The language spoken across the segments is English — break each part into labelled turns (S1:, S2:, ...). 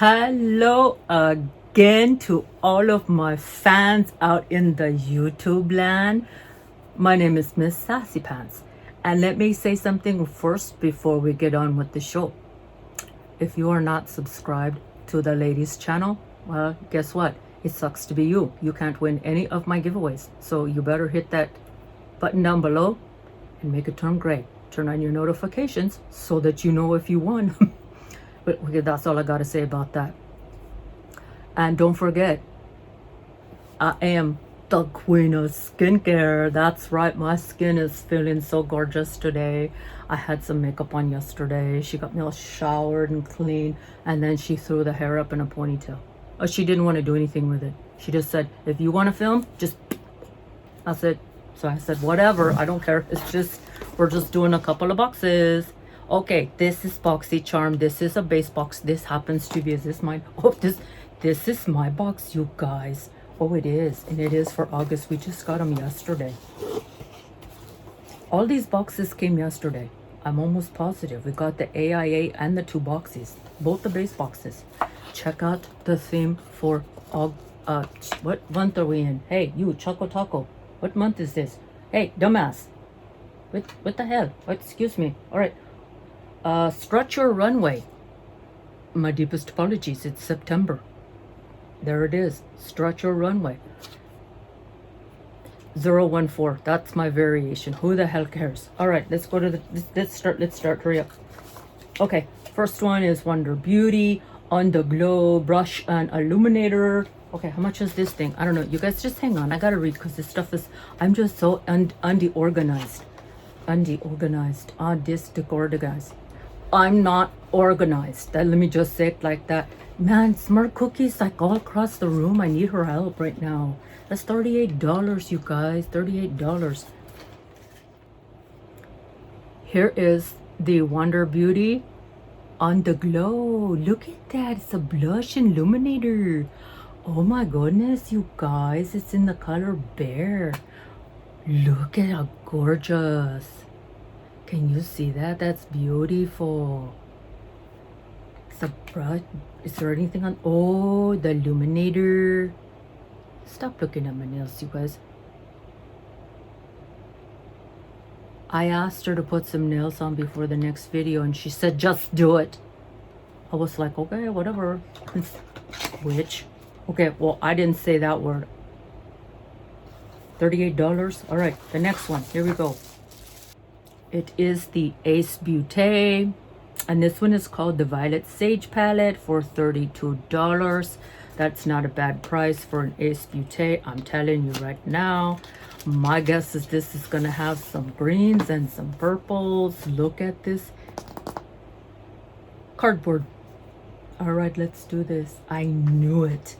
S1: Hello again to all of my fans out in the YouTube land. My name is Miss Sassy Pants, and let me say something first before we get on with the show. If you are not subscribed to the ladies channel, well, guess what? It sucks to be you. You can't win any of my giveaways, so you better hit that button down below and make it turn gray. Turn on your notifications so that you know if you won. But okay, that's all I gotta say about that. And don't forget, I am the queen of skincare. That's right, my skin is feeling so gorgeous today. I had some makeup on yesterday. She got me all showered and clean, and then she threw the hair up in a ponytail. Oh, she didn't want to do anything with it. She just said, if you want to film, just, that's it. So I said, whatever, I don't care. It's just, we're just doing a couple of boxes. Okay, this is Boxycharm. This is a base box. This happens to be, is this mine? Oh, this is my box, you guys. Oh, it is, and it is for August. We just got them yesterday. All these boxes came yesterday. I'm almost positive. We got the AIA and the 2 boxes, both the base boxes. Check out the theme for what month are we in? Hey, you, Choco Taco. What month is this? Hey, dumbass. What the hell? Oh, excuse me. All right. Stretch your runway. My deepest apologies. It's September. There it is. Stretch your runway. 014. That's my variation. Who the hell cares? All right, let's go to the. Let's start. Hurry up. Okay. First one is Wonder Beauty on the Glow Brush and Illuminator. Okay, how much is this thing? I don't know. You guys just hang on. I gotta read because this stuff is. I'm just so unorganized. Disorganized. I'm not organized. Let me just say it like that. Man, smart cookies like all across the room. I need her help right now. That's $38, you guys. $38. Here is the Wonder Beauty on the Glow. Look at that. It's a blush illuminator. Oh my goodness, you guys. It's in the color Bear. Look at how gorgeous. Can you see that? That's beautiful. It's a brush. Is there anything on? Oh, the illuminator. Stop looking at my nails, you guys. I asked her to put some nails on before the next video, and she said, just do it. I was like, okay, whatever. Which? Okay, well, I didn't say that word. $38. All right, the next one. Here we go. It is the Ace Beauté, and this one is called the Violet Sage Palette for $32. That's not a bad price for an Ace Beauté. I'm telling you right now. My guess is this is going to have some greens and some purples. Look at this. Cardboard. All right, let's do this. I knew it.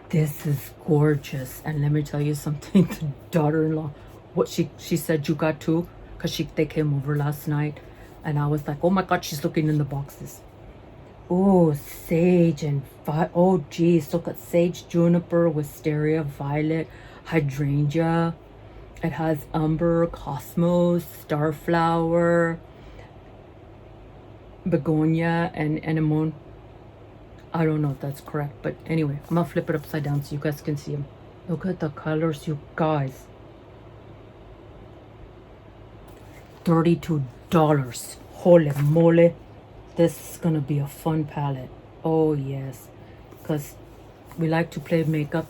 S1: This is gorgeous. And let me tell you something. The daughter-in-law, what she said you got too, because they came over last night, and I was like, oh my god, she's looking in the boxes. Oh, sage and oh geez, look at sage, juniper, wisteria, violet, hydrangea. It has umber, cosmos, starflower, begonia, and anemone. I don't know if that's correct, but anyway, I'm gonna flip it upside down so you guys can see them. Look at the colors, you guys. $32. Holy moly. This is gonna be a fun palette. Oh yes, because we like to play makeup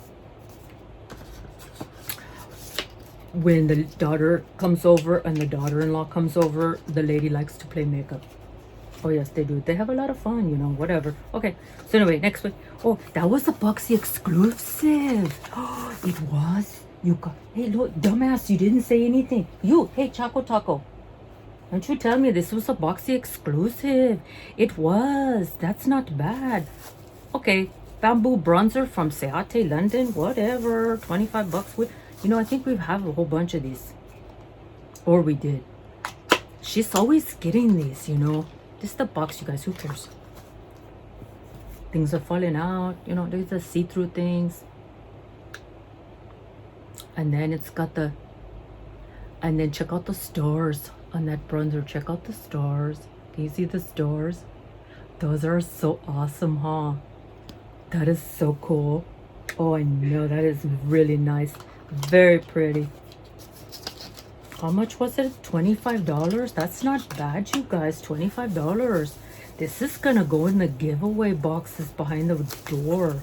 S1: when the daughter comes over and the daughter-in-law comes over. The lady likes to play makeup. Oh yes, they do. They have a lot of fun, you know, whatever. Okay, so anyway, next one. Oh, that was a Boxy exclusive. Oh, it was. You got. Hey, look, dumbass, you didn't say anything. You, hey, Choco Taco. Don't you tell me this was a Boxy exclusive. It was. That's not bad. Okay, bamboo bronzer from CIATE, London. Whatever. $25 with. You know, I think we have a whole bunch of these. Or we did. She's always getting these, you know. This is the box, you guys. Who cares? Things are falling out. You know, there's the see-through things. And then it's got the. And then check out the stars on that bronzer. Check out the stars. Can you see the stars? Those are so awesome, huh? That is so cool. Oh, I know, that is really nice. Very pretty. How much was it? $25? That's not bad, you guys. $25. This is gonna go in the giveaway boxes behind the door.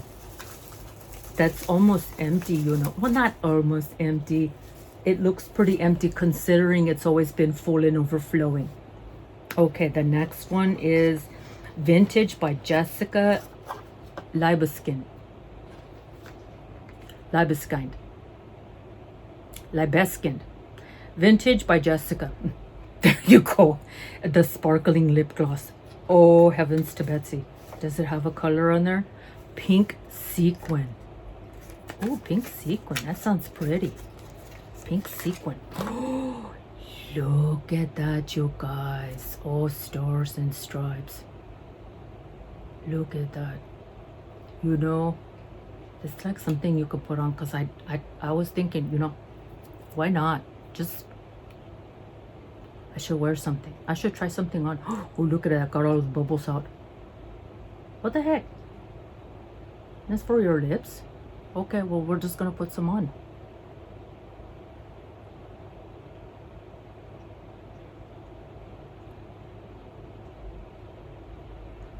S1: That's almost empty, you know. Well, not almost empty. It looks pretty empty considering it's always been full and overflowing. Okay, the next one is Vintage by Jessica Libeskind. Vintage by Jessica. There you go. The sparkling lip gloss. Oh, heavens to Betsy. Does it have a color on there? Pink sequin. Oh, pink sequin. That sounds pretty. Pink sequin. Oh, look at that, you guys. Oh, stars and stripes. Look at that. You know, it's like something you could put on, because I was thinking, you know, why not? Just, I should wear something. I should try something on. Oh, look at that. Got all those bubbles out. What the heck? That's for your lips? Okay, well, we're just going to put some on.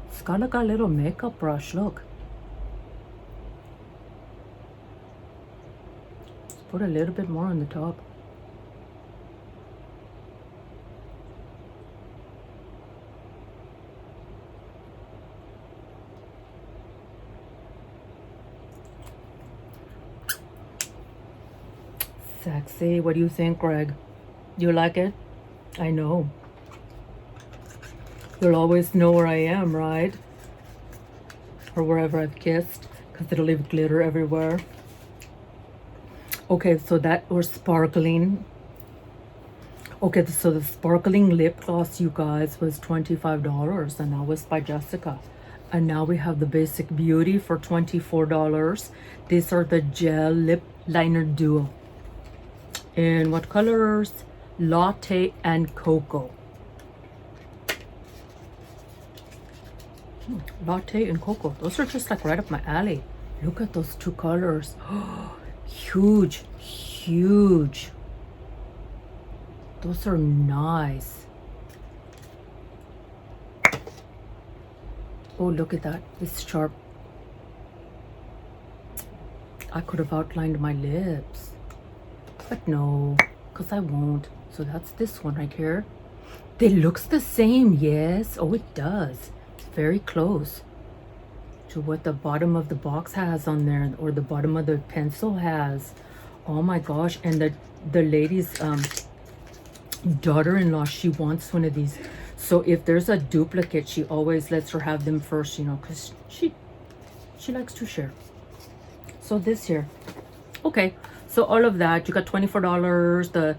S1: It's got like a little makeup brush. Look. Let's put a little bit more on the top. Sexy. What do you think, Greg? You like it? I know. You'll always know where I am, right? Or wherever I've kissed, because it'll leave glitter everywhere. Okay, so that was sparkling. Okay, so the sparkling lip gloss, you guys, was $25, and that was by Jessica. And now we have the Basic Beauty for $24. These are the gel lip liner duo. In what colors? Latte and Cocoa. Latte and Cocoa. Those are just like right up my alley. Look at those two colors. Huge, huge. Those are nice. Oh, look at that. It's sharp. I could have outlined my lips. But no, because I won't. So that's this one right here. It looks the same, yes. Oh, it does. It's very close to what the bottom of the box has on there, or the bottom of the pencil has. Oh my gosh. And the lady's daughter-in-law, she wants one of these. So if there's a duplicate, she always lets her have them first, you know, because she likes to share. So this here. Okay. So all of that, you got $24. The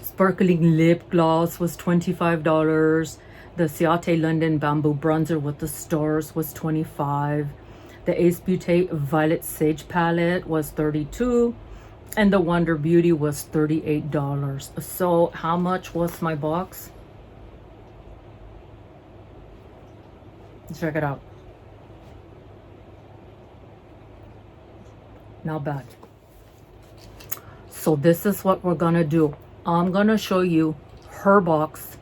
S1: sparkling lip gloss was $25. The CIATE London Bamboo Bronzer with the stars was $25. The Ace Beauty Violet Sage Palette was $32. And the Wonder Beauty was $38. So how much was my box? Let's check it out. Not bad. So this is what we're gonna do. I'm gonna show you her box.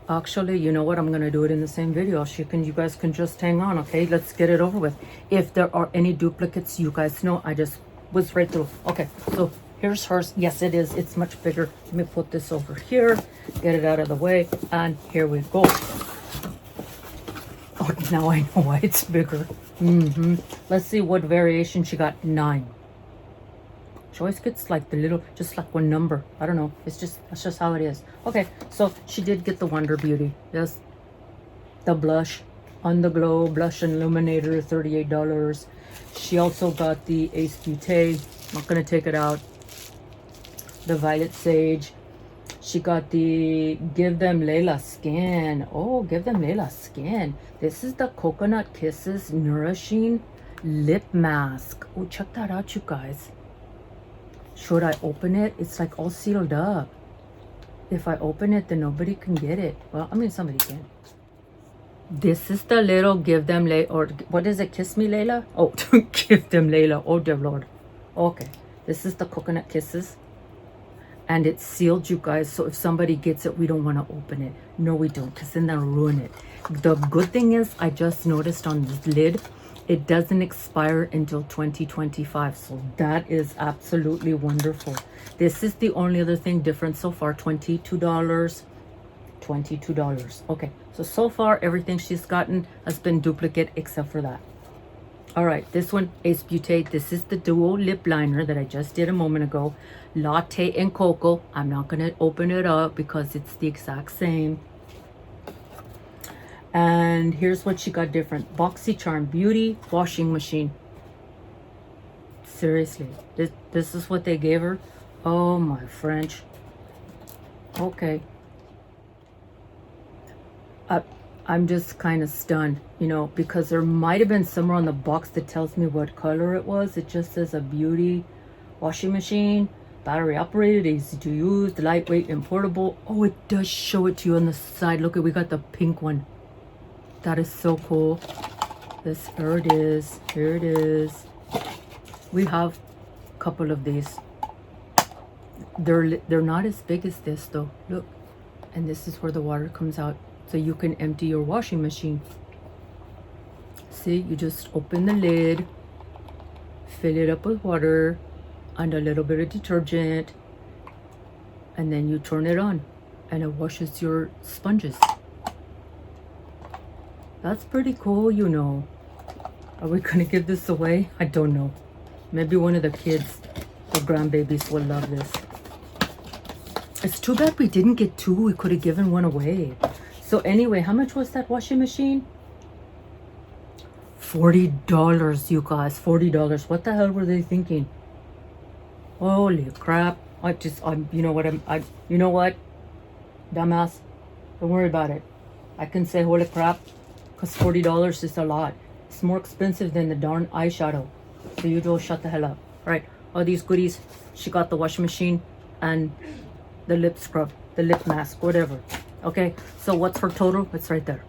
S1: Actually, you know what? I'm gonna do it in the same video. You guys can just hang on, okay? Let's get it over with. If there are any duplicates, you guys know I just was right through. Okay, so here's hers. Yes, it is. It's much bigger. Let me put this over here, get it out of the way, and here we go. Oh, now I know why it's bigger. Let's see what variation she got. 9. She always gets like the little, just like one number. I don't know. That's just how it is. Okay, so she did get the Wonder Beauty. Yes, the blush, On the Glow blush and illuminator, $38. She also got the Ace Beauty. Not gonna take it out. The Violet Sage. She got the Give Them Layla Skin. Oh, Give Them Layla Skin. This is the Coconut Kisses Nourishing Lip Mask. Oh, check that out, you guys. Should I open it? It's like all sealed up. If I open it, then nobody can get it. Well, I mean, somebody can. This is the little give them or what is it, kiss me Layla? Oh, give them Layla. Oh dear Lord. Okay, this is the coconut kisses, and it's sealed, you guys, so if somebody gets it, we don't want to open it. No, we don't, because then they'll ruin it. The good thing is, I just noticed on this lid, it doesn't expire until 2025, so that is absolutely wonderful. This is the only other thing different so far. $22. Okay, so far everything she's gotten has been duplicate except for that. All right, this one is BEAUTES. This is the duo lip liner that I just did a moment ago. Latte and cocoa. I'm not going to open it up because it's the exact same. And here's what she got different. Boxycharm Beauty Washing Machine. Seriously, this is what they gave her. Oh, my French. Okay. I'm just kind of stunned, you know, because there might have been somewhere on the box that tells me what color it was. It just says a beauty washing machine, battery operated, easy to use, lightweight and portable. Oh, it does show it to you on the side. Look, we got the pink one. That is so cool. This, here it is. Here it is. We have a couple of these. They're not as big as this though. Look, and this is where the water comes out. So you can empty your washing machine. See, you just open the lid, fill it up with water and a little bit of detergent, and then you turn it on and it washes your sponges. That's pretty cool, you know. Are we gonna give this away? I don't know. Maybe one of the kids, the grandbabies, will love this. It's too bad we didn't get two. We could have given one away. So anyway, how much was that washing machine? $40, you guys. $40. What the hell were they thinking? Holy crap! You know what? You know what, dumbass? Don't worry about it. I can say holy crap, because $40 is a lot. It's more expensive than the darn eyeshadow. So you just shut the hell up. All right, all these goodies. She got the washing machine and the lip scrub, the lip mask, whatever. Okay, so what's her total? It's right there.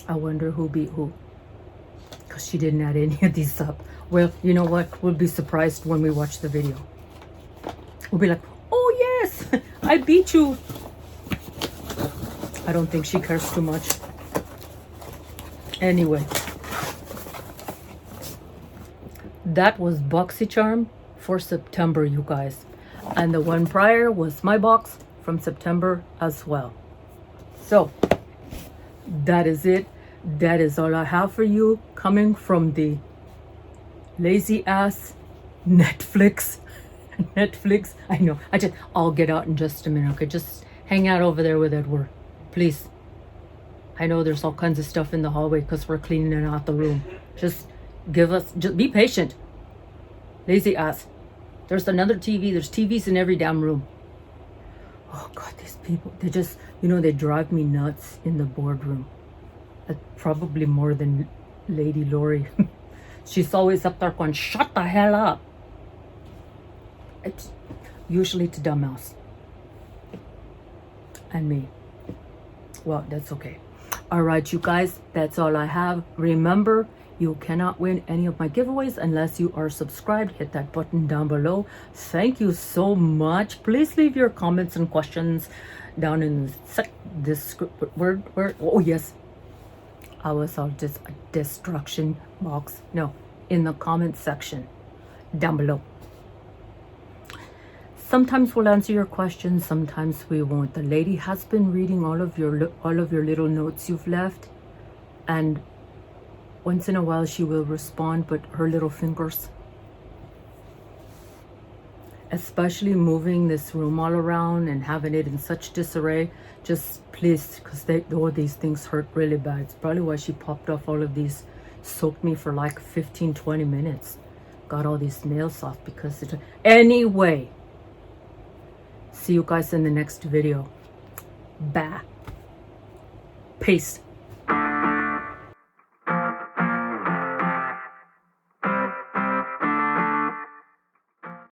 S1: I wonder who beat who, because she didn't add any of these up. Well, you know what? We'll be surprised when we watch the video. We'll be like, oh yes, I beat you. I don't think she cares too much. Anyway, that was Boxycharm for September, you guys. And the one prior was my box from September as well. So that is it. That is all I have for you, coming from the lazy ass Netflix. I know. I'll get out in just a minute. Okay, just hang out over there with Edward, please. I know there's all kinds of stuff in the hallway because we're cleaning out the room. Just be patient. Lazy ass. There's another TV. There's TVs in every damn room. Oh God, these people, they just, you know, they drive me nuts in the boardroom. Probably more than Lady Lori. She's always up there going, shut the hell up. It's usually to dumbass. And me. Well, that's okay. All right, you guys, that's all I have. Remember, you cannot win any of my giveaways unless you are subscribed. Hit that button down below. Thank you so much. Please leave your comments and questions down in this word. Oh yes, I was on just a destruction box. No, in the comment section down below. Sometimes we'll answer your questions, sometimes we won't. The lady has been reading all of your little notes you've left, and once in a while she will respond, but her little fingers, especially moving this room all around and having it in such disarray, just please, because all these things hurt really bad. It's probably why she popped off all of these, soaked me for like 15-20 minutes, got all these nails off because it. Anyway, see you guys in the next video. Bye. Peace.